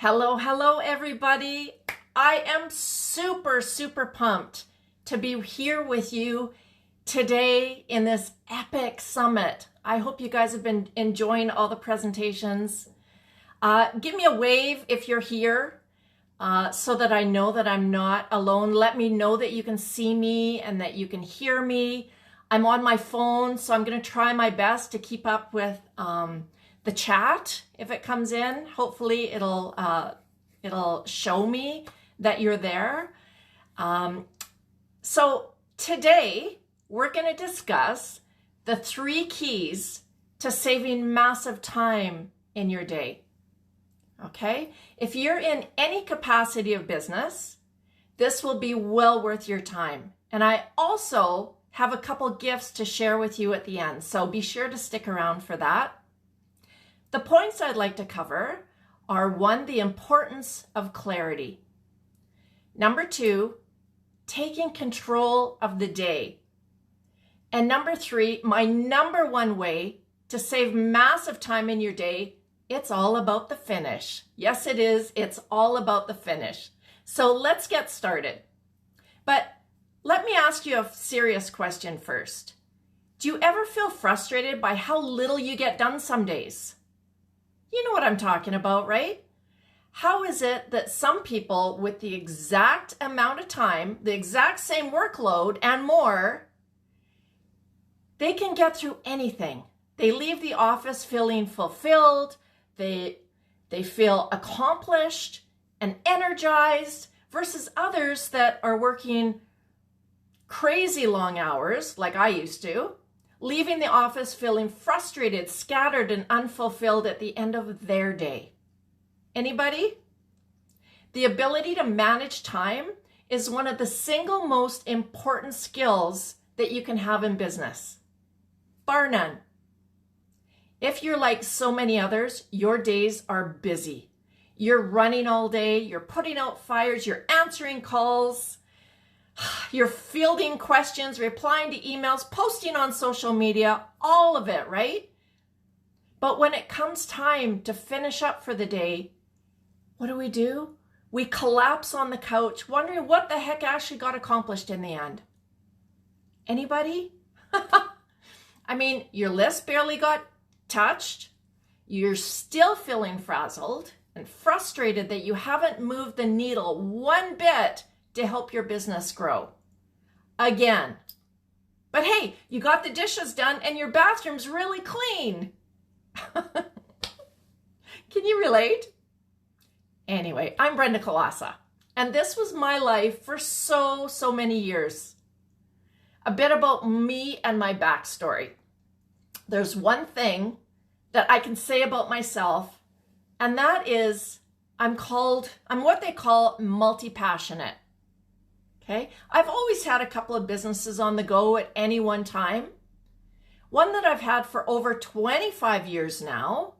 Hello, everybody. I am super pumped to be here with you today in this epic summit. I hope you guys have been enjoying all the presentations. Give me a wave if you're here so that I know that I'm not alone. Let me know that you can see me and that you can hear me. I'm on my phone, so I'm going to try my best to keep up with the chat if it comes in. Hopefully it'll show me that you're there. So today we're going to discuss the 3 keys to saving massive time in your day. Okay? If you're in any capacity of business, this will be well worth your time. And I also have a couple gifts to share with you at the end, so be sure to stick around for that. The points I'd like to cover are 1, the importance of clarity. Number 2, taking control of the day. And number 3, my number 1 way to save massive time in your day, it's all about the finish. Yes, it is. It's all about the finish. So let's get started. But let me ask you a serious question first. Do you ever feel frustrated by how little you get done some days? You know what I'm talking about, right? How is it that some people with the exact amount of time, the exact same workload and more, they can get through anything? They leave the office feeling fulfilled, they feel accomplished and energized, versus others that are working crazy long hours, like I used to, leaving the office feeling frustrated, scattered, and unfulfilled at the end of their day. Anybody? The ability to manage time is one of the single most important skills that you can have in business. Bar none. If you're like so many others, your days are busy. You're running all day, you're putting out fires, you're answering calls, you're fielding questions, replying to emails, posting on social media, all of it, right? But when it comes time to finish up for the day, what do? We collapse on the couch, wondering what the heck actually got accomplished in the end. Anybody? I mean, your list barely got touched. You're still feeling frazzled and frustrated that you haven't moved the needle one bit to help your business grow. Again. But hey, you got the dishes done and your bathroom's really clean. Can you relate? Anyway, I'm Brenda Kolasa, and this was my life for so many years. A bit about me and my backstory. There's one thing that I can say about myself, and that is I'm what they call multi-passionate. Okay? I've always had a couple of businesses on the go at any one time. One that I've had for over 25 years now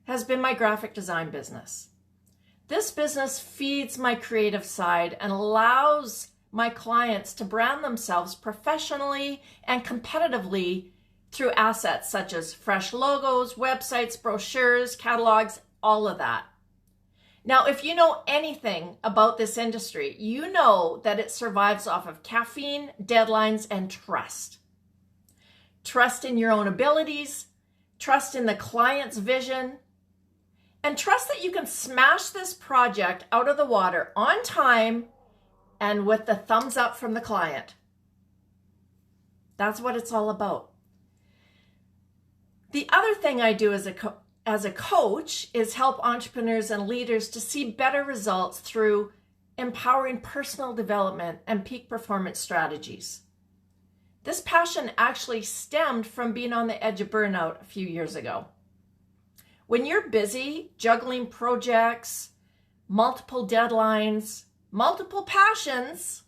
has been my graphic design business. This business feeds my creative side and allows my clients to brand themselves professionally and competitively through assets such as fresh logos, websites, brochures, catalogs, all of that. Now, if you know anything about this industry, you know that it survives off of caffeine, deadlines, and trust. Trust in your own abilities, trust in the client's vision, and trust that you can smash this project out of the water on time and with the thumbs up from the client. That's what it's all about. The other thing I do as a coach is help entrepreneurs and leaders to see better results through empowering personal development and peak performance strategies. This passion actually stemmed from being on the edge of burnout a few years ago. When you're busy juggling projects, multiple deadlines, multiple passions,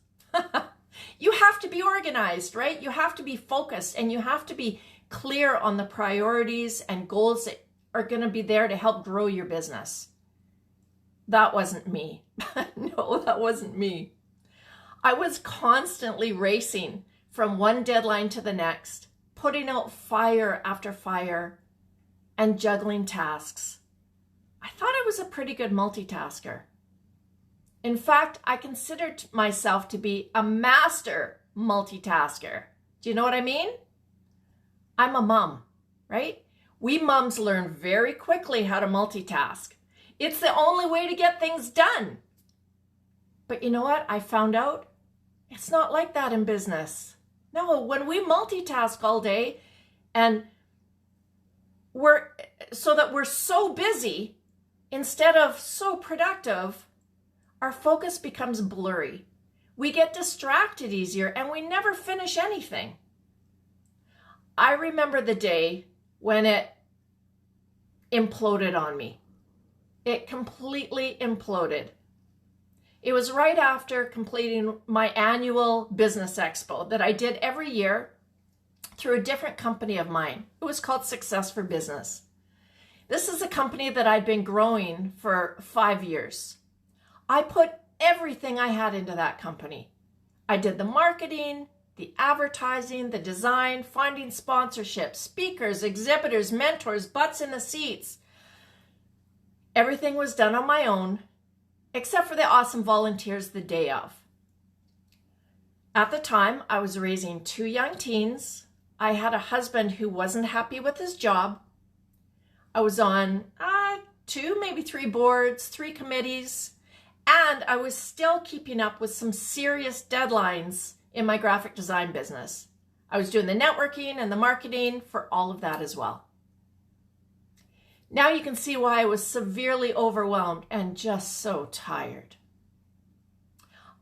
you have to be organized, right? You have to be focused, and you have to be clear on the priorities and goals that are going to be there to help grow your business. That wasn't me. No, that wasn't me. I was constantly racing from one deadline to the next, putting out fire after fire and juggling tasks. I thought I was a pretty good multitasker. In fact, I considered myself to be a master multitasker. Do you know what I mean? I'm a mom, right? We moms learn very quickly how to multitask. It's the only way to get things done. But you know what? I found out it's not like that in business. No, when we multitask all day and we're so busy instead of so productive, our focus becomes blurry. We get distracted easier and we never finish anything. I remember the day when it imploded on me. It completely imploded. It was right after completing my annual business expo that I did every year through a different company of mine. It was called Success for Business. This is a company that I'd been growing for 5 years. I put everything I had into that company. I did the marketing, the advertising, the design, finding sponsorships, speakers, exhibitors, mentors, butts in the seats. Everything was done on my own, except for the awesome volunteers the day of. At the time, I was raising 2 young teens. I had a husband who wasn't happy with his job. I was on 2, maybe 3 boards, 3 committees, and I was still keeping up with some serious deadlines in my graphic design business. I was doing the networking and the marketing for all of that as well. Now you can see why I was severely overwhelmed and just so tired.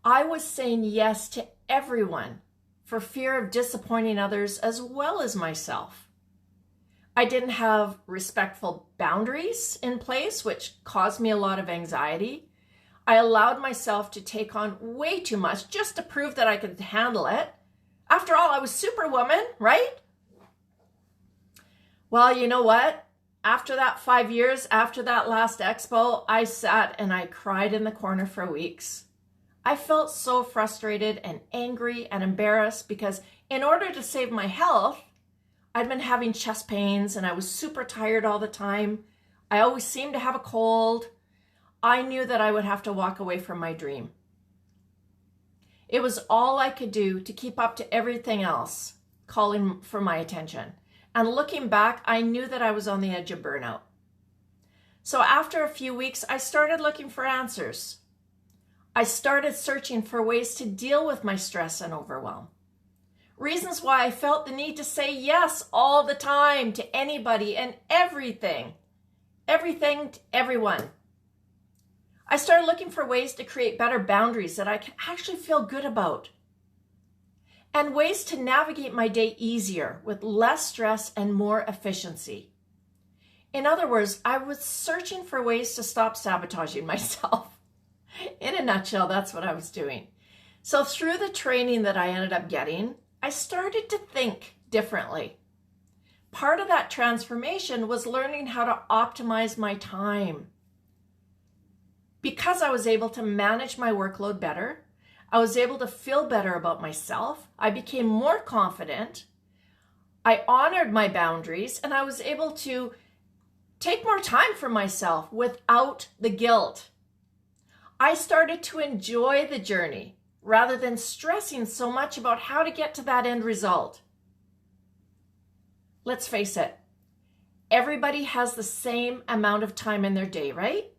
I was saying yes to everyone for fear of disappointing others as well as myself. I didn't have respectful boundaries in place, which caused me a lot of anxiety. I allowed myself to take on way too much just to prove that I could handle it. After all, I was Superwoman, right? Well, you know what? After that 5 years, after that last expo, I sat and I cried in the corner for weeks. I felt so frustrated and angry and embarrassed because in order to save my health, I'd been having chest pains and I was super tired all the time. I always seemed to have a cold. I knew that I would have to walk away from my dream. It was all I could do to keep up to everything else calling for my attention. And looking back, I knew that I was on the edge of burnout. So after a few weeks, I started looking for answers. I started searching for ways to deal with my stress and overwhelm. Reasons why I felt the need to say yes all the time to anybody and everything. Everything to everyone. I started looking for ways to create better boundaries that I could actually feel good about. And ways to navigate my day easier with less stress and more efficiency. In other words, I was searching for ways to stop sabotaging myself. In a nutshell, that's what I was doing. So through the training that I ended up getting, I started to think differently. Part of that transformation was learning how to optimize my time. Because I was able to manage my workload better, I was able to feel better about myself. I became more confident. I honored my boundaries and I was able to take more time for myself without the guilt. I started to enjoy the journey rather than stressing so much about how to get to that end result. Let's face it, everybody has the same amount of time in their day, right?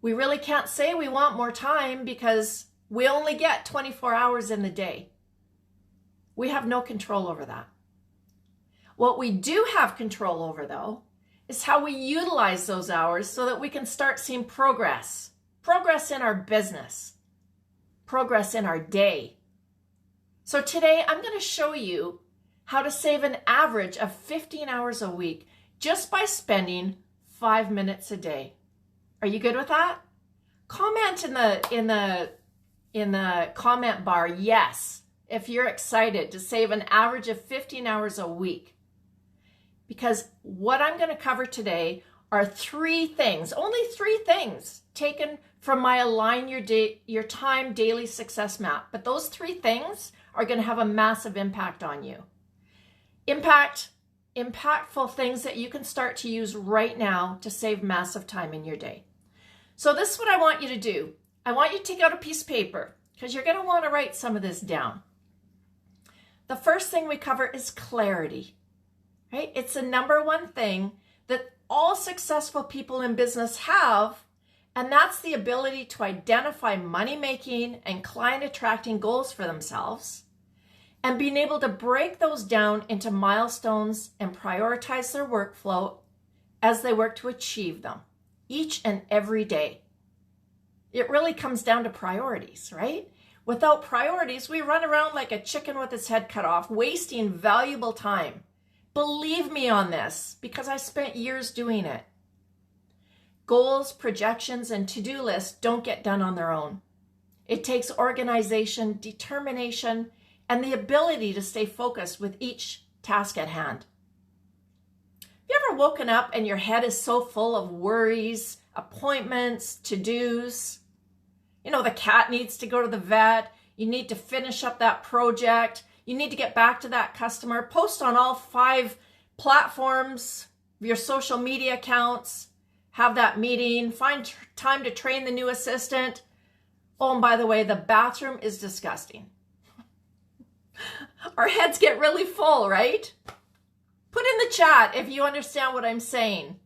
We really can't say we want more time because we only get 24 hours in the day. We have no control over that. What we do have control over, though, is how we utilize those hours so that we can start seeing progress. Progress in our business. Progress in our day. So today, I'm going to show you how to save an average of 15 hours a week just by spending 5 minutes a day. Are you good with that? Comment in the comment bar, yes, if you're excited to save an average of 15 hours a week. Because what I'm going to cover today are 3 things, only 3 things taken from my Align Your Time Daily Success Map. But those 3 things are going to have a massive impact on you. Impact impactful things that you can start to use right now to save massive time in your day. So this is what I want you to do. I want you to take out a piece of paper because you're going to want to write some of this down. The first thing we cover is clarity, right? It's the number one thing that all successful people in business have, and that's the ability to identify money-making and client-attracting goals for themselves and being able to break those down into milestones and prioritize their workflow as they work to achieve them each and every day. It really comes down to priorities, right? Without priorities, we run around like a chicken with its head cut off, wasting valuable time. Believe me on this, because I spent years doing it. Goals, projections, and to-do lists don't get done on their own. It takes organization, determination, and the ability to stay focused with each task at hand. Have you ever woken up and your head is so full of worries, appointments, to-dos? You know, the cat needs to go to the vet. You need to finish up that project. You need to get back to that customer. Post on all 5 platforms of your social media accounts. Have that meeting. Find time to train the new assistant. Oh, and by the way, the bathroom is disgusting. Our heads get really full, right? Put in the chat if you understand what I'm saying.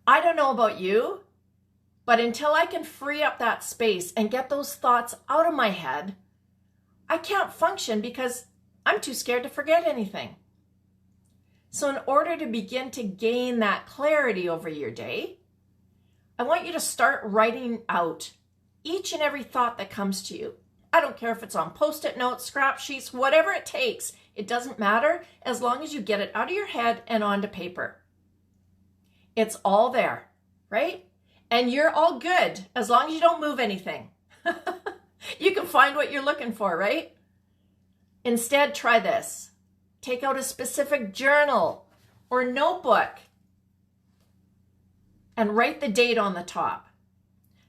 I don't know about you, but until I can free up that space and get those thoughts out of my head, I can't function because I'm too scared to forget anything. So in order to begin to gain that clarity over your day, I want you to start writing out each and every thought that comes to you. I don't care if it's on Post-it notes, scrap sheets, whatever it takes. It doesn't matter as long as you get it out of your head and onto paper. It's all there, right? And you're all good as long as you don't move anything. You can find what you're looking for, right? Instead, try this. Take out a specific journal or notebook and write the date on the top.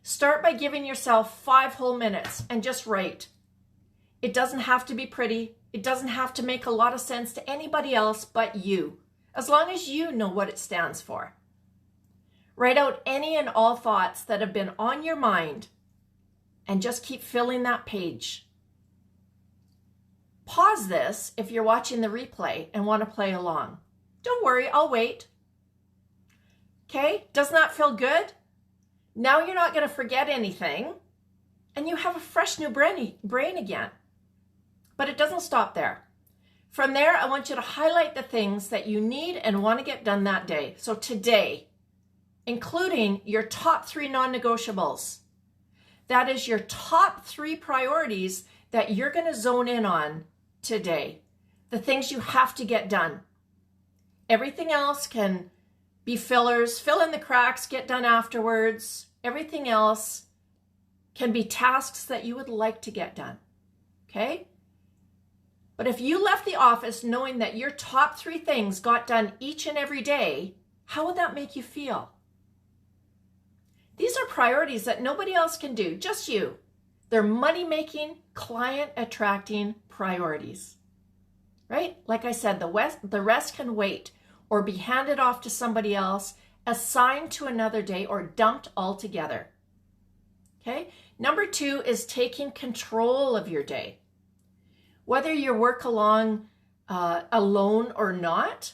Start by giving yourself 5 whole minutes and just write. It doesn't have to be pretty. It doesn't have to make a lot of sense to anybody else but you, as long as you know what it stands for. Write out any and all thoughts that have been on your mind and just keep filling that page. Pause this if you're watching the replay and want to play along. Don't worry, I'll wait. Okay, doesn't that feel good? Now you're not going to forget anything and you have a fresh new brain again. But it doesn't stop there. From there, I want you to highlight the things that you need and want to get done that day. So today, including your top 3 non-negotiables. That is your top 3 priorities that you're going to zone in on today. The things you have to get done. Everything else can be fillers, fill in the cracks, get done afterwards. Everything else can be tasks that you would like to get done. Okay? But if you left the office knowing that your top 3 things got done each and every day, how would that make you feel? These are priorities that nobody else can do, just you. They're money-making, client-attracting priorities, right? Like I said, the rest can wait or be handed off to somebody else, assigned to another day, or dumped altogether, okay? Number 2 is taking control of your day. Whether you work along alone or not,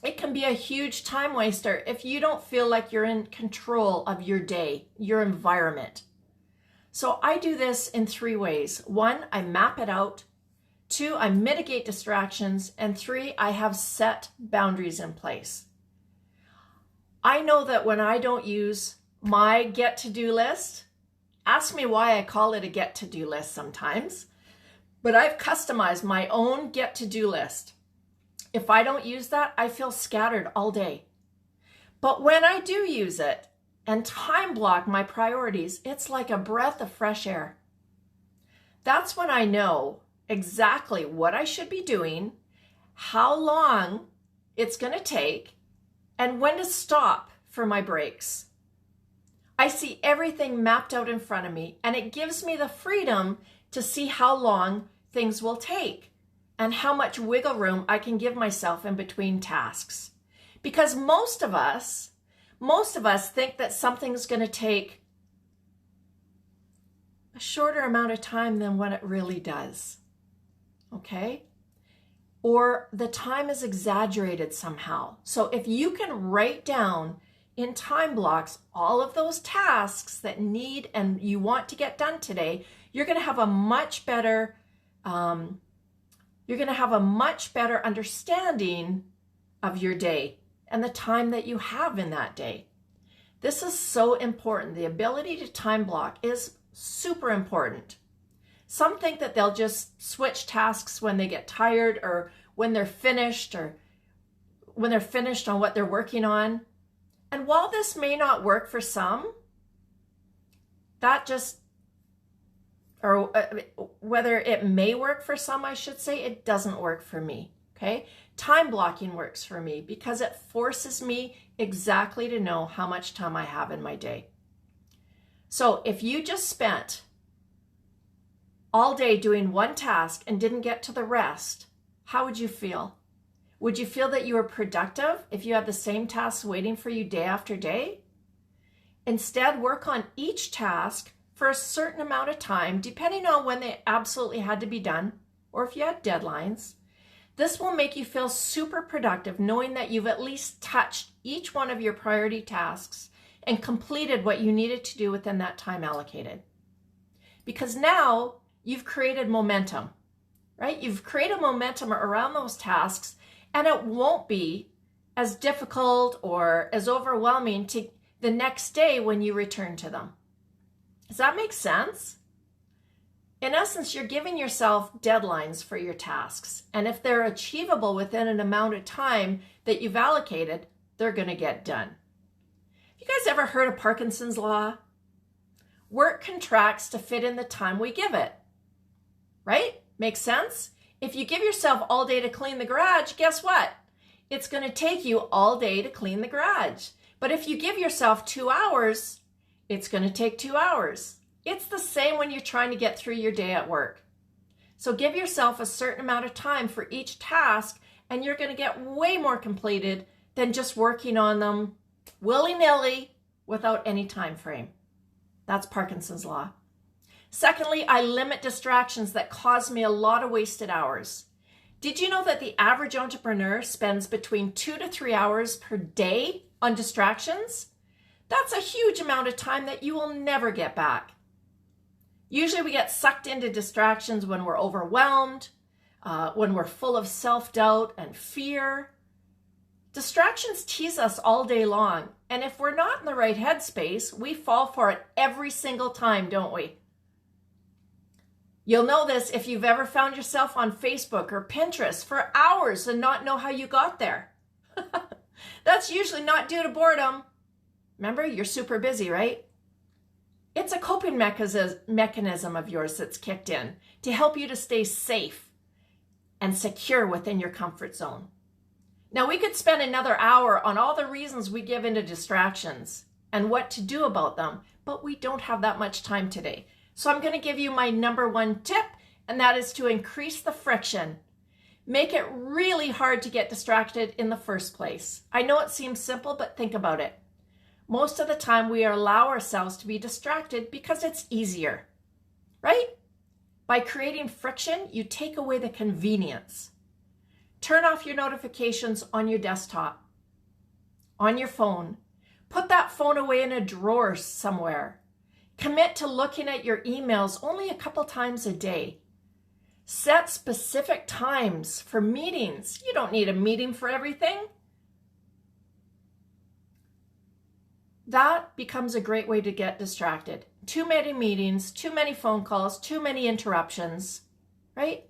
it can be a huge time waster if you don't feel like you're in control of your day, your environment. So I do this in 3 ways. 1, I map it out. 2, I mitigate distractions. And 3, I have set boundaries in place. I know that when I don't use my get-to-do list, ask me why I call it a get-to-do list sometimes, but I've customized my own get-to-do list. If I don't use that, I feel scattered all day. But when I do use it and time block my priorities, it's like a breath of fresh air. That's when I know exactly what I should be doing, how long it's going to take, and when to stop for my breaks. I see everything mapped out in front of me, and it gives me the freedom to see how long things will take. and how much wiggle room I can give myself in between tasks. Because most of us think that something's going to take a shorter amount of time than what it really does. Okay? Or the time is exaggerated somehow. So if you can write down in time blocks all of those tasks that need and you want to get done today, you're going to have a much better understanding of your day and the time that you have in that day. This is so important. The ability to time block is super important. Some think that they'll just switch tasks when they get tired or when they're finished on what they're working on. And while this may not work for some, whether it may work for some, I should say, it doesn't work for me, okay? Time blocking works for me because it forces me exactly to know how much time I have in my day. So if you just spent all day doing one task and didn't get to the rest, how would you feel? Would you feel that you were productive if you had the same tasks waiting for you day after day? Instead, work on each task for a certain amount of time, depending on when they absolutely had to be done, or if you had deadlines. This will make you feel super productive, knowing that you've at least touched each one of your priority tasks and completed what you needed to do within that time allocated. Because now you've created momentum, right? You've created momentum around those tasks, and it won't be as difficult or as overwhelming to the next day when you return to them. Does that make sense? In essence, you're giving yourself deadlines for your tasks, and if they're achievable within an amount of time that you've allocated, they're going to get done. Have you guys ever heard of Parkinson's law? Work contracts to fit in the time we give it, right? Makes sense? If you give yourself all day to clean the garage, guess what? It's going to take you all day to clean the garage. But if you give yourself 2 hours, it's going to take 2 hours. It's the same when you're trying to get through your day at work. So give yourself a certain amount of time for each task, and you're going to get way more completed than just working on them willy-nilly without any time frame. That's Parkinson's law. Secondly, I limit distractions that cause me a lot of wasted hours. Did you know that the average entrepreneur spends between 2 to 3 hours per day on distractions? That's a huge amount of time that you will never get back. Usually we get sucked into distractions when we're overwhelmed, when we're full of self-doubt and fear. Distractions tease us all day long, and if we're not in the right headspace, we fall for it every single time, don't we? You'll know this if you've ever found yourself on Facebook or Pinterest for hours and not know how you got there. That's usually not due to boredom. Remember, you're super busy, right? It's a coping mechanism of yours that's kicked in to help you to stay safe and secure within your comfort zone. Now, we could spend another hour on all the reasons we give into distractions and what to do about them, but we don't have that much time today. So I'm going to give you my number one tip, and that is to increase the friction. Make it really hard to get distracted in the first place. I know it seems simple, but think about it. Most of the time we allow ourselves to be distracted because it's easier, right? By creating friction, you take away the convenience. Turn off your notifications on your desktop, on your phone. Put that phone away in a drawer somewhere. Commit to looking at your emails only a couple times a day. Set specific times for meetings. You don't need a meeting for everything. That becomes a great way to get distracted. Too many meetings, too many phone calls, too many interruptions, right?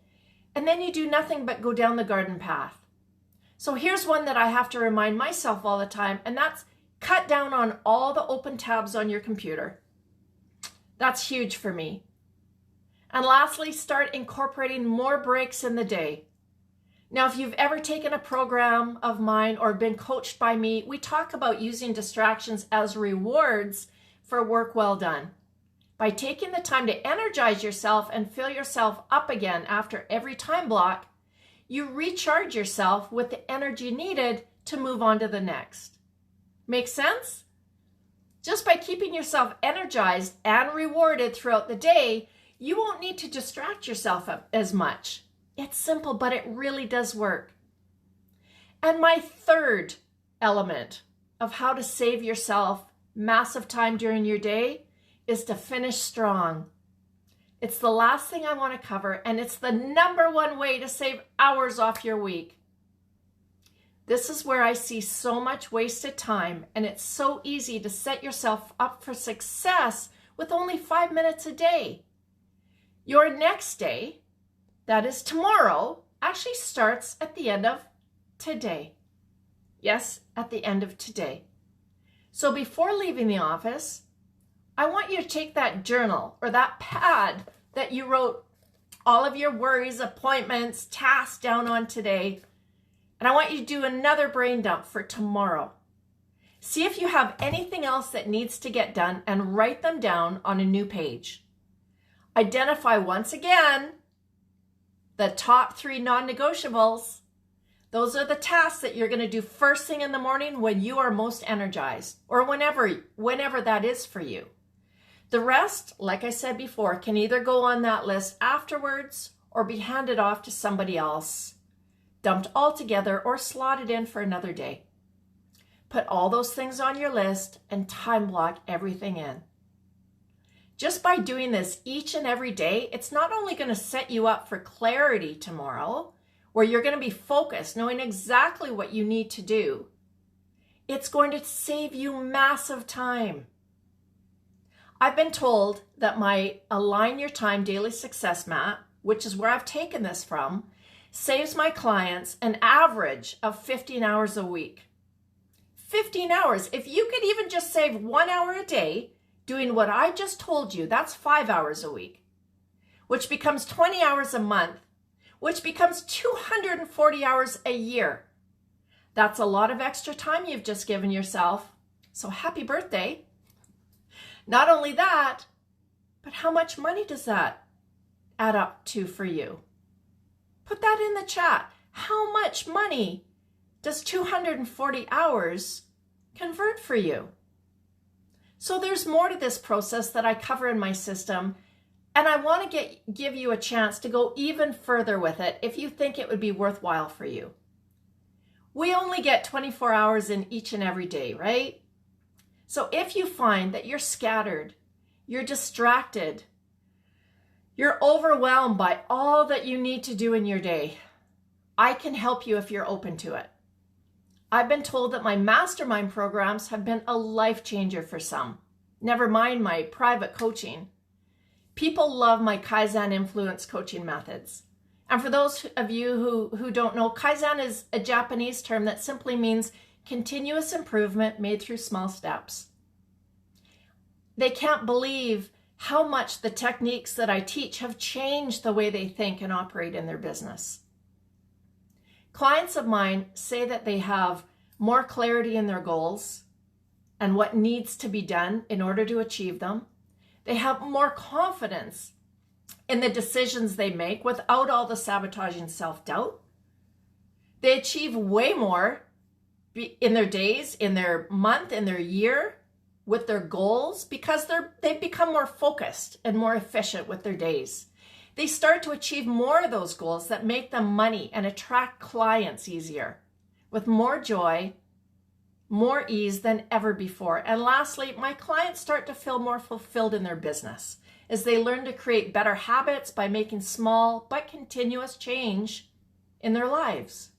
And then you do nothing but go down the garden path. So here's one that I have to remind myself all the time, and that's cut down on all the open tabs on your computer. That's huge for me. And lastly, start incorporating more breaks in the day. Now, if you've ever taken a program of mine or been coached by me, we talk about using distractions as rewards for work well done. By taking the time to energize yourself and fill yourself up again after every time block, you recharge yourself with the energy needed to move on to the next. Make sense? Just by keeping yourself energized and rewarded throughout the day, you won't need to distract yourself as much. It's simple, but it really does work. And my third element of how to save yourself massive time during your day is to finish strong. It's the last thing I want to cover, and it's the number one way to save hours off your week. This is where I see so much wasted time, and it's so easy to set yourself up for success with only 5 minutes a day. Your next day, that is tomorrow, actually starts at the end of today. Yes, at the end of today. So before leaving the office, I want you to take that journal or that pad that you wrote all of your worries, appointments, tasks down on today, and I want you to do another brain dump for tomorrow. See if you have anything else that needs to get done and write them down on a new page. Identify once again the top 3 non-negotiables. Those are the tasks that you're going to do first thing in the morning when you are most energized, or whenever that is for you. The rest, like I said before, can either go on that list afterwards or be handed off to somebody else, dumped all together, or slotted in for another day. Put all those things on your list and time block everything in. Just by doing this each and every day, it's not only going to set you up for clarity tomorrow, where you're going to be focused, knowing exactly what you need to do, it's going to save you massive time. I've been told that my Align Your Time Daily Success Map, which is where I've taken this from, saves my clients an average of 15 hours a week. 15 hours. If you could even just save 1 hour a day doing what I just told you, that's 5 hours a week, which becomes 20 hours a month, which becomes 240 hours a year. That's a lot of extra time you've just given yourself. So happy birthday. Not only that, but how much money does that add up to for you? Put that in the chat. How much money does 240 hours convert for you? So there's more to this process that I cover in my system, and I want to give you a chance to go even further with it if you think it would be worthwhile for you. We only get 24 hours in each and every day, right? So if you find that you're scattered, you're distracted, you're overwhelmed by all that you need to do in your day, I can help you if you're open to it. I've been told that my mastermind programs have been a life changer for some, never mind my private coaching. People love my Kaizen influence coaching methods. And for those of you who don't know, Kaizen is a Japanese term that simply means continuous improvement made through small steps. They can't believe how much the techniques that I teach have changed the way they think and operate in their business. Clients of mine say that they have more clarity in their goals and what needs to be done in order to achieve them. They have more confidence in the decisions they make without all the sabotaging self-doubt. They achieve way more in their days, in their month, in their year, with their goals, because they've become more focused and more efficient with their days. They start to achieve more of those goals that make them money and attract clients easier, with more joy, more ease than ever before. And lastly, my clients start to feel more fulfilled in their business as they learn to create better habits by making small but continuous change in their lives.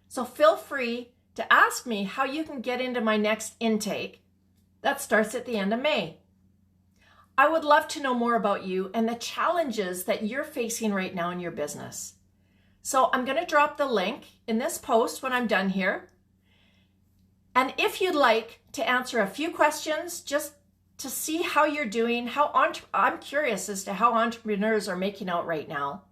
So feel free to ask me how you can get into my next intake that starts at the end of May. I would love to know more about you and the challenges that you're facing right now in your business. So I'm going to drop the link in this post when I'm done here. And if you'd like to answer a few questions just to see how you're doing, I'm curious as to how entrepreneurs are making out right now,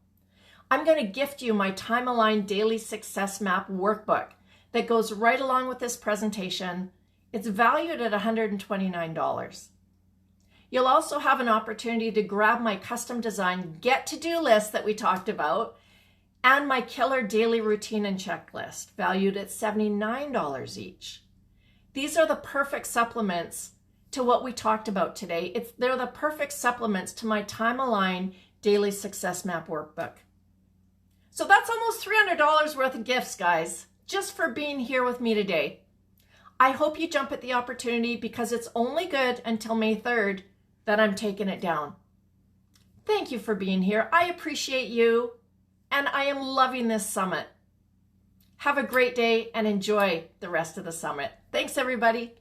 I'm going to gift you my Time Aligned Daily Success Map workbook that goes right along with this presentation. It's valued at $129. You'll also have an opportunity to grab my custom design get-to-do list that we talked about and my Killer Daily Routine and Checklist, valued at $79 each. These are the perfect supplements to what we talked about today. They're the perfect supplements to my time-aligned Daily Success Map workbook. So that's almost $300 worth of gifts, guys, just for being here with me today. I hope you jump at the opportunity because it's only good until May 3rd that I'm taking it down. Thank you for being here. I appreciate you, and I am loving this summit. Have a great day and enjoy the rest of the summit. Thanks, everybody.